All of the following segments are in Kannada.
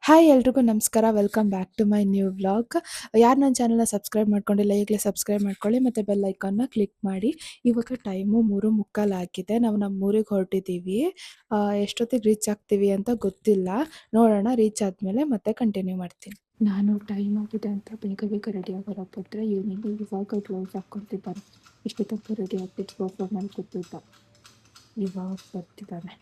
ಹಾಯ್ ಎಲ್ರಿಗೂ ನಮಸ್ಕಾರ. Welcome back to my new vlog. ಯಾರು ನನ್ನ ಚಾನಲ್‌ನ ಸಬ್ಸ್ಕ್ರೈಬ್ ಮಾಡ್ಕೊಂಡಿಲ್ಲ ಈಗಲೇ ಸಬ್ಸ್ಕ್ರೈಬ್ ಮಾಡ್ಕೊಳ್ಳಿ ಮತ್ತು ಬೆಲ್ ಐಕಾನ್ನ ಕ್ಲಿಕ್ ಮಾಡಿ. ಇವಾಗ ಟೈಮು 3:45 ಆಗಿದೆ. ನಾವು ನಮ್ಮ ಊರಿಗೆ ಹೊರಟಿದ್ದೀವಿ. ಎಷ್ಟೊತ್ತಿಗೆ ರೀಚ್ ಆಗ್ತೀವಿ ಅಂತ ಗೊತ್ತಿಲ್ಲ. ನೋಡೋಣ, ರೀಚ್ ಆದಮೇಲೆ ಮತ್ತೆ ಕಂಟಿನ್ಯೂ ಮಾಡ್ತೀನಿ. ನಾನು ಟೈಮ್ ಆಗಿದೆ ಅಂತ ಬೇಗ ಬೇಗ ರೆಡಿ ಆಗೋರಕ್ಕೆ ಹೋದರೆ ಈವ್ನಿಂಗ್ ಇವಾಗ ಗ್ಲೌಸ್ ಹಾಕ್ಕೊತಿದ್ದಾನೆ. ಇಷ್ಟು ತನಕ ರೆಡಿ ಆಗ್ತಿದ್ದು ಸೋಫಾ ಮೇಲೆ ಕೂತಿದ್ದ. ಇವಾಗ ಬರ್ತಿದ್ದಾನೆ.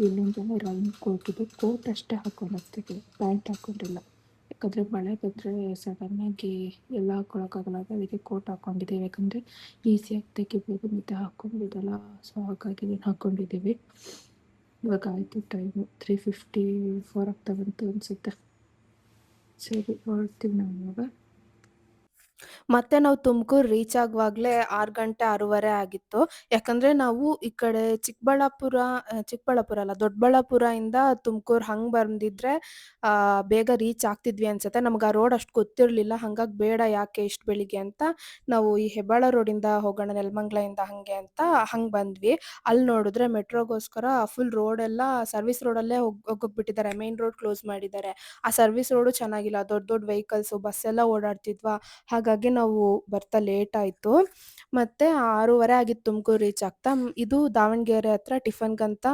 ಇಲ್ಲಿಂದಲೇ ರೈನ್ ಕೋಟಿದ್ದು ಕೋಟ್ ಅಷ್ಟೇ ಹಾಕ್ಕೊಂಡು ಪ್ಯಾಂಟ್ ಹಾಕ್ಕೊಂಡಿಲ್ಲ. ಯಾಕಂದರೆ ಮಳೆ ಬಂದರೆ ಸಡನ್ನಾಗಿ ಎಲ್ಲ ಹಾಕ್ಕೊಳಕ್ಕಾಗಲ್ಲ. ಅದಕ್ಕೆ ಕೋಟ್ ಹಾಕ್ಕೊಂಡಿದ್ದೀವಿ. ಯಾಕಂದರೆ ಈಸಿಯಾಗಿ ತೆಗಿಬೋದು ಮತ್ತು ಹಾಕ್ಕೊಂಬಿಡಲ್ಲ. ಸೊ ಹಾಗಾಗಿ ಇದನ್ನು ಹಾಕ್ಕೊಂಡಿದ್ದೀವಿ. ಇವಾಗ ಆಯಿತು ಟೈಮು 3:54 ಆಗ್ತಾ ಬಂತು ಅನಿಸುತ್ತೆ. ಸರಿ, ಹೊರಡ್ತೀವಿ ನಾವು ಇವಾಗ. ಮತ್ತೆ ನಾವು ತುಮಕೂರು ರೀಚ್ ಆಗುವಾಗಲೇ 6 ಗಂಟೆ 6:30 ಆಗಿತ್ತು. ಯಾಕಂದರೆ ನಾವು ಈ ಕಡೆ ಚಿಕ್ಕಬಳ್ಳಾಪುರ ಅಲ್ಲ, ದೊಡ್ಡಬಳ್ಳಾಪುರದಿಂದ ತುಮಕೂರು ಹಂಗೆ ಬಂದಿದ್ರೆ ಬೇಗ ರೀಚ್ ಆಗ್ತಿದ್ವಿ ಅನ್ಸುತ್ತೆ. ನಮ್ಗೆ ಆ ರೋಡ್ ಅಷ್ಟು ಗೊತ್ತಿರಲಿಲ್ಲ. ಹಾಗಾಗಿ ಬೇಡ ಯಾಕೆ ಇಷ್ಟು ಬೆಳಿಗ್ಗೆ ಅಂತ ನಾವು ಈ ಹೆಬ್ಬಾಳ ರೋಡಿಂದ ಹೋಗೋಣ, ನೆಲಮಂಗಲದಿಂದ ಹಾಗೆ ಅಂತ ಹಂಗೆ ಬಂದ್ವಿ. ಅಲ್ಲಿ ನೋಡಿದ್ರೆ ಮೆಟ್ರೋಗೋಸ್ಕರ ಫುಲ್ ರೋಡೆಲ್ಲ ಸರ್ವಿಸ್ ರೋಡಲ್ಲೇ ಹೋಗೋಗ್ಬಿಟ್ಟಿದ್ದಾರೆ. ಮೇನ್ ರೋಡ್ ಕ್ಲೋಸ್ ಮಾಡಿದ್ದಾರೆ. ಆ ಸರ್ವಿಸ್ ರೋಡು ಚೆನ್ನಾಗಿಲ್ಲ. ದೊಡ್ಡ ದೊಡ್ಡ ವೆಹಿಕಲ್ಸು ಬಸ್ಸೆಲ್ಲ ಓಡಾಡ್ತಿದ್ವಾ. ಹಾಗಾಗಿ ನಾವು ಬರ್ತಾ ಲೇಟ್ ಆಯಿತು. ಮತ್ತು 6:30 ಆಗಿತ್ತು ತುಮಕೂರು ರೀಚ್ ಆಗ್ತಾ. ಇದು ದಾವಣಗೆರೆ ಹತ್ರ ಟಿಫನ್ಗಂತ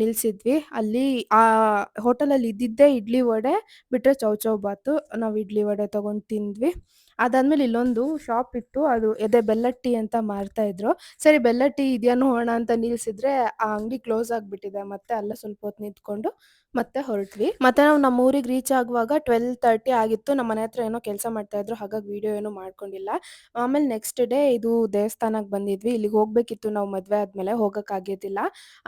ನಿಲ್ಲಿಸಿದ್ವಿ. ಅಲ್ಲಿ ಆ ಹೋಟೆಲಲ್ಲಿ ಇದ್ದಿದ್ದೇ ಇಡ್ಲಿ ವಡೆ ಬಿಟ್ಟರೆ ಚೌಚೌ ಬಾತು. ನಾವು ಇಡ್ಲಿ ವಡೆ ತೊಗೊಂಡು ತಿಂದ್ವಿ. ಅದಾದಮೇಲೆ ಇಲ್ಲೊಂದು ಶಾಪ್ ಇತ್ತು, ಅದು ಎದೆ ಬೆಲ್ಲದ ಟೀ ಅಂತ ಮಾರ್ತಾಯಿದ್ರು. ಸರಿ ಬೆಲ್ಲದ ಟೀ ಇದೆಯಾ ನೋಡೋಣ ಅಂತ ನಿಲ್ಲಿಸಿದ್ರೆ ಆ ಅಂಗಡಿ ಕ್ಲೋಸ್ ಆಗಿಬಿಟ್ಟಿದೆ. ಮತ್ತೆ ಅಲ್ಲೇ ಸ್ವಲ್ಪ ಹೊತ್ತು ನಿಂತ್ಕೊಂಡು ಮತ್ತೆ ಹೊರಟ್ವಿ. ಮತ್ತೆ ನಾವು ನಮ್ಮ ಊರಿಗೆ ರೀಚ್ ಆಗುವಾಗ 12:30 ಆಗಿತ್ತು. ನಮ್ಮ ಮನೆ ಹತ್ರ ಏನೋ ಕೆಲಸ ಮಾಡ್ತಾಯಿದ್ರು, ಹಾಗಾಗಿ ವೀಡಿಯೋ ಏನೂ ಮಾಡ್ಕೊಂಡಿಲ್ಲ. ಆಮೇಲೆ ನೆಕ್ಸ್ಟ್ ಡೇ ಇದು ದೇವಸ್ಥಾನಕ್ಕೆ ಬಂದಿದ್ವಿ. ಇಲ್ಲಿಗೆ ಹೋಗಬೇಕಿತ್ತು ನಾವು ಮದುವೆ ಆದಮೇಲೆ, ಹೋಗೋಕ್ಕಾಗಿದ್ದಿಲ್ಲ.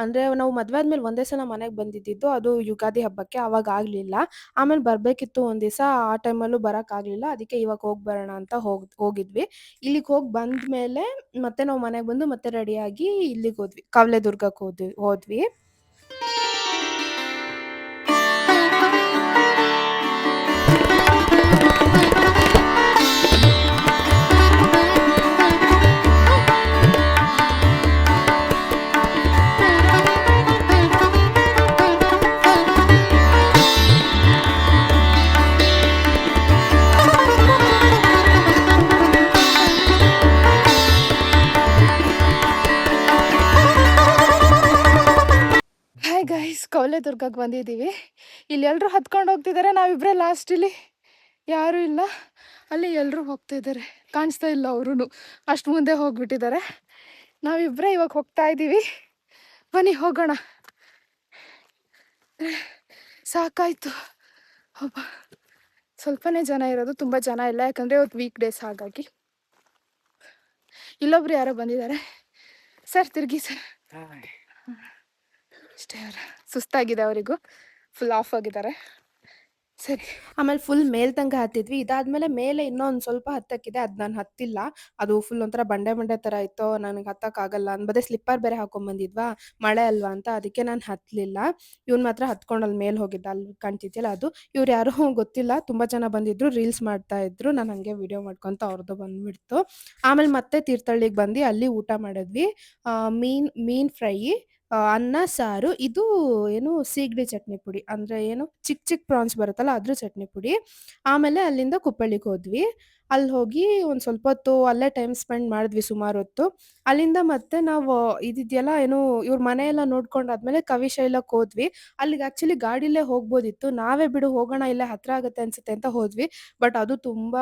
ಅಂದರೆ ನಾವು ಮದುವೆ ಆದಮೇಲೆ ಒಂದೇ ಸಲ ಮನೆಗೆ ಬಂದಿದ್ದಿದ್ದು, ಅದು ಯುಗಾದಿ ಹಬ್ಬಕ್ಕೆ. ಆವಾಗ ಆಗಲಿಲ್ಲ. ಆಮೇಲೆ ಬರಬೇಕಿತ್ತು ಒಂದು ದಿವಸ, ಆ ಟೈಮಲ್ಲೂ ಬರೋಕ್ಕಾಗಲಿಲ್ಲ. ಅದಕ್ಕೆ ಇವಾಗ ಹೋಗಿ ಬರೋಣ ಅಂತ ಹೋಗಿದ್ವಿ. ಇಲ್ಲಿಗೆ ಹೋಗಿ ಬಂದಮೇಲೆ ಮತ್ತೆ ನಾವು ಮನೆಗೆ ಬಂದು ಮತ್ತೆ ರೆಡಿಯಾಗಿ ಇಲ್ಲಿಗೆ ಹೋದ್ವಿ, ಕವಲೆದುರ್ಗಕ್ಕೆ ಹೋದ್ವಿ. ಹಾಯ್ ಗೈಸ್, ಕವಲೆದುರ್ಗಕ್ಕೆ ಬಂದಿದ್ದೀವಿ. ಇಲ್ಲಿ ಎಲ್ಲರೂ ಹತ್ಕೊಂಡು ಹೋಗ್ತಿದ್ದಾರೆ. ನಾವಿಬ್ಬರೇ ಲಾಸ್ಟ್, ಇಲ್ಲಿ ಯಾರೂ ಇಲ್ಲ. ಅಲ್ಲಿ ಎಲ್ಲರೂ ಹೋಗ್ತಾಯಿದ್ದಾರೆ, ಕಾಣಿಸ್ತಾ ಇಲ್ಲ ಅವರು. ಅಷ್ಟು ಮುಂದೆ ಹೋಗ್ಬಿಟ್ಟಿದ್ದಾರೆ. ನಾವಿಬ್ಬರೇ ಇವಾಗ ಹೋಗ್ತಾ ಇದ್ದೀವಿ. ಬನ್ನಿ ಹೋಗೋಣ. ಸಾಕಾಯಿತು. ಹಬ್ಬ ಸ್ವಲ್ಪನೇ ಜನ ಇರೋದು, ತುಂಬ ಜನ ಇಲ್ಲ. ಯಾಕಂದರೆ ಇವತ್ತು ವೀಕ್ ಡೇಸ್, ಹಾಗಾಗಿ. ಇಲ್ಲೊಬ್ರು ಯಾರೋ ಬಂದಿದ್ದಾರೆ. ಸರ್ ತಿರುಗಿ ಸರ್. ಅಷ್ಟೇ, ಸುಸ್ತಾಗಿದೆ ಅವರಿಗೂ, ಫುಲ್ ಆಫ್ ಆಗಿದ್ದಾರೆ. ಸರಿ, ಆಮೇಲೆ ಫುಲ್ ಮೇಲ್ತನಕ ಹತ್ತಿದ್ವಿ. ಇದಾದಮೇಲೆ ಮೇಲೆ ಇನ್ನೊಂದು ಸ್ವಲ್ಪ ಹತ್ತಕ್ಕಿದೆ, ಅದು ನಾನು ಹತ್ತಿಲ್ಲ. ಅದು ಫುಲ್ ಒಂಥರ ಬಂಡೆ ಥರ ಇತ್ತು. ನನಗೆ ಹತ್ತಕ್ಕಾಗಲ್ಲ ಅನ್ಬದೇ ಸ್ಲಿಪ್ಪರ್ ಬೇರೆ ಹಾಕೊಂಡ್ಬಂದಿದ್ವಾ, ಮಳೆ ಅಲ್ವಾ ಅಂತ. ಅದಕ್ಕೆ ನಾನು ಹತ್ತಲಿಲ್ಲ. ಇವ್ನು ಮಾತ್ರ ಹತ್ಕೊಂಡು ಅಲ್ಲಿ ಮೇಲೆ ಹೋಗಿದ್ದ, ಅಲ್ಲಿ ಕಾಣ್ತಿದ್ಯಲ್ಲ ಅದು. ಇವ್ರು ಯಾರೋ ಗೊತ್ತಿಲ್ಲ, ತುಂಬ ಜನ ಬಂದಿದ್ರು, ರೀಲ್ಸ್ ಮಾಡ್ತಾಯಿದ್ರು. ನಾನು ಹಾಗೆ ವೀಡಿಯೋ ಮಾಡ್ಕೊತ ಅವ್ರದ್ದು ಬಂದುಬಿಡ್ತು. ಆಮೇಲೆ ಮತ್ತೆ ತೀರ್ಥಹಳ್ಳಿಗೆ ಬಂದು ಅಲ್ಲಿ ಊಟ ಮಾಡಿದ್ವಿ. ಮೀನು ಫ್ರೈ, ಅನ್ನ ಸಾರು, ಇದು ಏನು ಸೀಗಡಿ ಚಟ್ನಿ ಪುಡಿ, ಅಂದರೆ ಏನು ಚಿಕ್ಕ ಪ್ರಾನ್ಸ್ ಬರುತ್ತಲ್ಲ ಅದ್ರ ಚಟ್ನಿ ಪುಡಿ. ಆಮೇಲೆ ಅಲ್ಲಿಂದ ಕುಪ್ಪಳ್ಳಿಗೆ ಹೋದ್ವಿ. ಅಲ್ಲಿ ಹೋಗಿ ಒಂದು ಸ್ವಲ್ಪ ಹೊತ್ತು ಅಲ್ಲೇ ಟೈಮ್ ಸ್ಪೆಂಡ್ ಮಾಡಿದ್ವಿ, ಸುಮಾರು ಹೊತ್ತು. ಅಲ್ಲಿಂದ ಮತ್ತೆ ನಾವು ಇದಿದೆಯಲ್ಲ ಏನು ಇವ್ರ ಮನೆಯೆಲ್ಲ ನೋಡ್ಕೊಂಡಾದ್ಮೇಲೆ ಕವಿಶೈಲಕ್ಕೆ ಹೋದ್ವಿ. ಅಲ್ಲಿಗೆ ಆ್ಯಕ್ಚುಲಿ ಗಾಡಿಲೇ ಹೋಗ್ಬೋದಿತ್ತು. ನಾವೇ ಬಿಡು ಹೋಗೋಣ, ಇಲ್ಲೇ ಹತ್ರ ಆಗುತ್ತೆ ಅನ್ಸುತ್ತೆ ಅಂತ ಹೋದ್ವಿ. ಬಟ್ ಅದು ತುಂಬ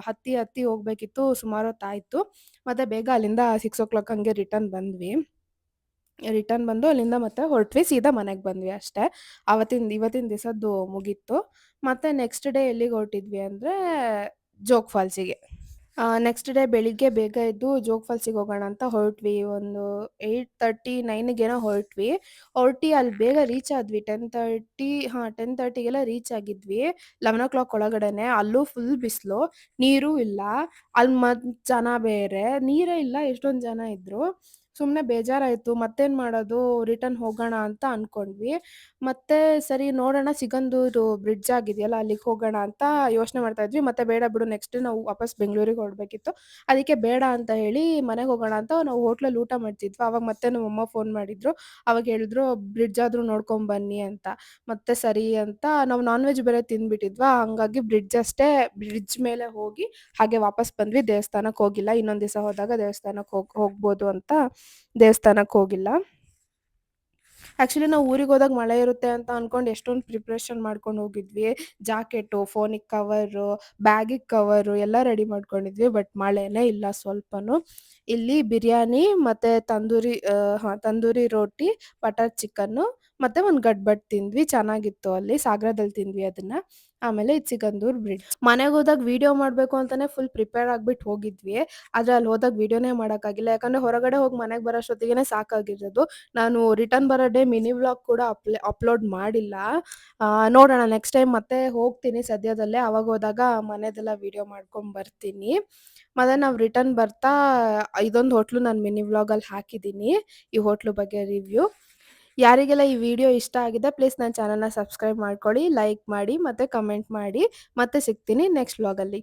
ಹತ್ತಿ ಹೋಗಬೇಕಿತ್ತು, ಸುಮಾರು ಹೊತ್ತಾಯಿತು. ಮತ್ತು ಬೇಗ ಅಲ್ಲಿಂದ 6 ಹಂಗೆ ರಿಟರ್ನ್ ಬಂದು ಅಲ್ಲಿಂದ ಮತ್ತೆ ಹೊರಟ್ವಿ. ಸೀದಾ ಮನೆಗೆ ಬಂದ್ವಿ ಅಷ್ಟೇ. ಇವತ್ತಿನ ದಿವಸದ್ದು ಮುಗೀತು. ಮತ್ತು ನೆಕ್ಸ್ಟ್ ಡೇ ಎಲ್ಲಿಗೆ ಹೊರಟಿದ್ವಿ ಅಂದರೆ ಜೋಗ್ ಫಾಲ್ಸಿಗೆ. ನೆಕ್ಸ್ಟ್ ಡೇ ಬೆಳಿಗ್ಗೆ ಬೇಗ ಎದ್ದು ಜೋಗ್ ಫಾಲ್ಸಿಗೆ ಹೋಗೋಣ ಅಂತ ಹೊರಟ್ವಿ. ಒಂದು 8:30 9ಗೇನೋ ಹೊರಟಿ ಅಲ್ಲಿ ಬೇಗ ರೀಚ್ ಆದ್ವಿ. 10:30ಗೆಲ್ಲ ರೀಚ್ ಆಗಿದ್ವಿ. 11 ಒಳಗಡೆನೆ. ಅಲ್ಲೂ ಫುಲ್ ಬಿಸಿಲು, ನೀರೂ ಇಲ್ಲ. ಅಲ್ಲಿ ಜನ ಬೇರೆ, ನೀರೇ ಇಲ್ಲ, ಎಷ್ಟೊಂದು ಜನ ಇದ್ದರು. ಸುಮ್ನೆ ಬೇಜಾರಾಯ್ತು. ಮತ್ತೇನ್ ಮಾಡೋದು? ರಿಟರ್ನ್ ಹೋಗೋಣ ಅಂತ ಅನ್ಕೊಂಡ್ವಿ. ಮತ್ತೆ ಸರಿ ನೋಡೋಣ ಸಿಗಂದೂರು ಬ್ರಿಡ್ಜ್ ಆಗಿದೆಯಲ್ಲ ಅಲ್ಲಿಗೆ ಹೋಗೋಣ ಅಂತ ಯೋಚನೆ ಮಾಡ್ತಾ ಇದ್ವಿ. ಮತ್ತೆ ಬೇಡ ಬಿಡು ನೆಕ್ಸ್ಟ್ ನಾವು ವಾಪಸ್ ಬೆಂಗಳೂರಿಗೆ ಹೊರಡ್ಬೇಕಿತ್ತು. ಅದಕ್ಕೆ ಬೇಡ ಅಂತ ಹೇಳಿ ಮನೆಗೆ ಹೋಗೋಣ ಅಂತ ನಾವು ಹೋಟ್ಲಲ್ಲಿ ಊಟ ಮಾಡ್ತಿದ್ವಿ. ಅವಾಗ ಮತ್ತೆ ನಮ್ಮಮ್ಮ ಫೋನ್ ಮಾಡಿದ್ರು. ಅವಾಗ ಹೇಳಿದ್ರು ಬ್ರಿಡ್ಜ್ ಆದ್ರೂ ನೋಡ್ಕೊಂಡ್ ಬನ್ನಿ ಅಂತ. ಮತ್ತೆ ಸರಿ ಅಂತ ನಾವು ನಾನ್ ವೆಜ್ ಬೇರೆ ತಿಂದ್ಬಿಟ್ಟಿದ್ವಾ ಹಂಗಾಗಿ ಬ್ರಿಡ್ಜ್ ಮೇಲೆ ಹೋಗಿ ಹಾಗೆ ವಾಪಸ್ ಬಂದ್ವಿ. ದೇವಸ್ಥಾನಕ್ಕೆ ಹೋಗಿಲ್ಲ. ಇನ್ನೊಂದ್ ದಿವಸ ಹೋದಾಗ ದೇವಸ್ಥಾನಕ್ಕೆ ಹೋಗ್ಬೋದು ಅಂತ ದೇವಸ್ಥಾನಕ್ಕೆ ಹೋಗಿಲ್ಲ. ಆಕ್ಚುಲಿ ನಾವು ಊರಿಗೆ ಹೋದಾಗ ಮಳೆ ಇರುತ್ತೆ ಅಂತ ಅನ್ಕೊಂಡು ಎಷ್ಟೊಂದು ಪ್ರಿಪ್ರೇಷನ್ ಮಾಡ್ಕೊಂಡು ಹೋಗಿದ್ವಿ. ಜಾಕೆಟು, ಫೋನಿಗೆ ಕವರು, ಬ್ಯಾಗಿಗೆ ಕವರು ಎಲ್ಲ ರೆಡಿ ಮಾಡ್ಕೊಂಡಿದ್ವಿ. ಬಟ್ ಮಳೆನೇ ಇಲ್ಲ ಸ್ವಲ್ಪನು. ಇಲ್ಲಿ ಬಿರಿಯಾನಿ ಮತ್ತೆ ತಂದೂರಿ ರೋಟಿ, ಬಟರ್ ಚಿಕನ್ನು ಮತ್ತೆ ಒಂದು ಗಡ್ಬಡ್ ತಿಂದ್ವಿ. ಚೆನ್ನಾಗಿತ್ತು ಅಲ್ಲಿ. ಸಾಗರದಲ್ಲಿ ತಿಂದ್ವಿ ಅದನ್ನ. ಆಮೇಲೆ ಇದು ಸಿಗಂದೂರ್ ಬ್ರಿಡ್ಜ್. ಮನೆಗೆ ಹೋದಾಗ ವಿಡಿಯೋ ಮಾಡಬೇಕು ಅಂತಾನೆ ಫುಲ್ ಪ್ರಿಪೇರ್ ಆಗ್ಬಿಟ್ಟು ಹೋಗಿದ್ವಿ. ಆದ್ರೆ ಅಲ್ಲಿ ಹೋದಾಗ ವಿಡಿಯೋನೇ ಮಾಡೋಕ್ಕಾಗಿಲ್ಲ. ಯಾಕಂದ್ರೆ ಹೊರಗಡೆ ಹೋಗಿ ಮನೆಗೆ ಬರೋಷ್ಟೊತ್ತಿಗೆ ಸಾಕಾಗಿರೋದು. ನಾನು ರಿಟರ್ನ್ ಬರೋ ಡೇ ಮಿನಿ ವ್ಲಾಗ್ ಕೂಡ ಅಪ್ಲೋಡ್ ಮಾಡಿಲ್ಲ. ನೋಡೋಣ ನೆಕ್ಸ್ಟ್ ಟೈಮ್ ಮತ್ತೆ ಹೋಗ್ತೀನಿ ಸದ್ಯದಲ್ಲೇ. ಅವಾಗ ಹೋದಾಗ ಮನೆದೆಲ್ಲ ವಿಡಿಯೋ ಮಾಡ್ಕೊಂಡು ಬರ್ತೀನಿ. ಮತ್ತೆ ನಾವು ರಿಟರ್ನ್ ಬರ್ತಾ ಇದೊಂದು ಹೋಟ್ಲು ನಾನು ಮಿನಿ ವ್ಲಾಗಲ್ಲಿ ಹಾಕಿದ್ದೀನಿ. ಈ ಹೋಟ್ಲು ಬಗ್ಗೆ ರಿವ್ಯೂ. ಯಾರಿಗೆಲ್ಲ ಈ ವಿಡಿಯೋ ಇಷ್ಟ ಆಗಿದೆ ಪ್ಲೀಸ್ ನನ್ನ ಚಾನಲ್‌ನ ಸಬ್ಸ್ಕ್ರೈಬ್ ಮಾಡ್ಕೊಳ್ಳಿ, ಲೈಕ್ ಮಾಡಿ ಮತ್ತೆ ಕಮೆಂಟ್ ಮಾಡಿ. ಮತ್ತೆ ಸಿಗ್ತೀನಿ ನೆಕ್ಸ್ಟ್ ವ್ಲಾಗಲ್ಲಿ.